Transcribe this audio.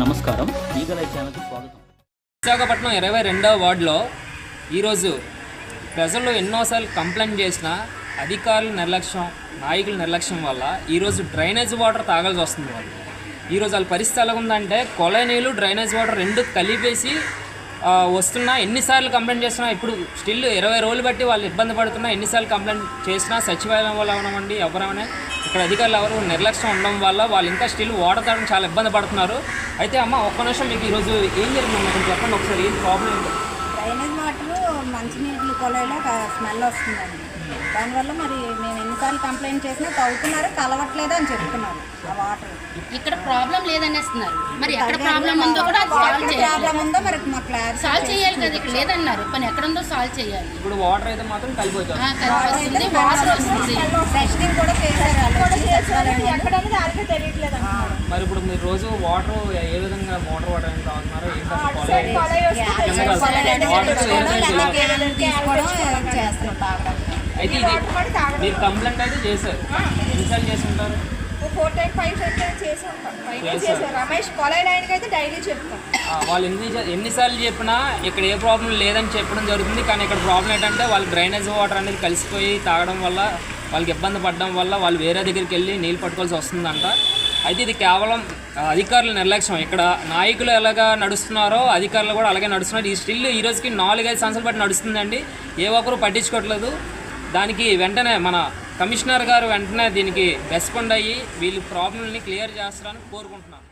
నమస్కారం, ఈగలై ఛానల్కి స్వాగతం. విశాఖపట్నం 22వ వార్డులో ఈరోజు ప్రజలు ఎన్నోసార్లు కంప్లైంట్ చేసిన అధికారుల నిర్లక్ష్యం, నాయకుల నిర్లక్ష్యం వల్ల ఈరోజు డ్రైనేజ్ వాటర్ తాగాల్సి వస్తుంది. ఈరోజు వాళ్ళ పరిస్థితి ఎలా ఉందంటే కొళాయి నీళ్ళు, డ్రైనేజ్ వాటర్ రెండు కలిపేసి వస్తున్నా. ఎన్నిసార్లు కంప్లైంట్ చేసినా ఇప్పుడు స్టిల్ 20 రోజులు బట్టి వాళ్ళు ఇబ్బంది పడుతున్నా. ఎన్నిసార్లు కంప్లైంట్ చేసినా సచివాలయం వల్ల అవనమండి ఎవరైనా ఇక్కడ అధికారులు ఎవరు నిర్లక్ష్యం ఉండడం వల్ల వాళ్ళు ఇంకా స్టిల్ వాటర్ తాగడం చాలా ఇబ్బంది పడుతున్నారు. అయితే అమ్మ ఒక్క నిమిషం, మీకు ఈరోజు ఏం జరిగిందమ్మా కొంచెం చెప్పండి ఒకసారి, ఏం ప్రాబ్లం ఏంటి? డ్రైనేజ్ వాటర్ మంచినీళ్ళు కొలాయిలో స్మెల్ వస్తుందండి. దానివల్ల మరి మేము ఎన్నిసార్లు కంప్లైంట్ చేసినా తాగుతున్నారు, కలవట్లేదు అని చెప్తున్నారు. ఆ వాటర్ ఇక్కడ ప్రాబ్లం లేదనేస్తున్నారు. మరి ఎక్కడ ప్రాబ్లం ఉందో కూడా ప్రాబ్లం ఉందో మరి మాకు క్లారిటీ సాల్వ్ చేయాలి కదా. ఇక్కడ లేదన్నారు, పని ఎక్కడ ఉందో సాల్వ్ చేయాలి. ఇప్పుడు వాటర్ అయితే మాత్రం కలిపోతుంది, వాటర్ వస్తుంది. టెస్టింగ్ కూడా చేశారు. మరి ఇప్పుడు మీరు రోజు వాటర్ ఏ విధంగా మోటార్ వాటర్ ఏం తాగుతున్నారో అయితే ఇది మీరు కంప్లైంట్ అయితే చేశారు, ఎన్నిసార్లు చేస్తుంటారు? 4 times 5 times చేసి ఉంటాం. రమేష్ కొలాయి లైన్కి అయితే డైలీ చెప్తాం. వాళ్ళు ఎన్నిసార్లు చెప్పినా ఇక్కడ ఏ ప్రాబ్లం లేదని చెప్పడం జరుగుతుంది. కానీ ఇక్కడ ప్రాబ్లం ఏంటంటే వాళ్ళు డ్రైనేజ్ వాటర్ అనేది కలిసిపోయి తాగడం వల్ల వాళ్ళకి ఇబ్బంది పడడం వల్ల వాళ్ళు వేరే దగ్గరికి వెళ్ళి నీళ్ళు పట్టుకోవాల్సి వస్తుందంట. అయితే ఇది కేవలం అధికారుల నిర్లక్ష్యం. ఇక్కడ నాయకులు ఎలాగా నడుస్తున్నారో అధికారులు కూడా అలాగే నడుస్తున్నారు. ఈ స్టిల్ ఈ రోజుకి 4-5 సంవత్సరాలు బట్టి నడుస్తుందండి. ఏ ఒక్కరు పట్టించుకోవట్లేదు. దానికి వెంటనే మన కమిషనర్ గారు వెంటనే దీనికి రెస్పాండ్ అయ్యి వీళ్ళ ప్రాబ్లంని క్లియర్ చేస్తారని కోరుకుంటున్నాను.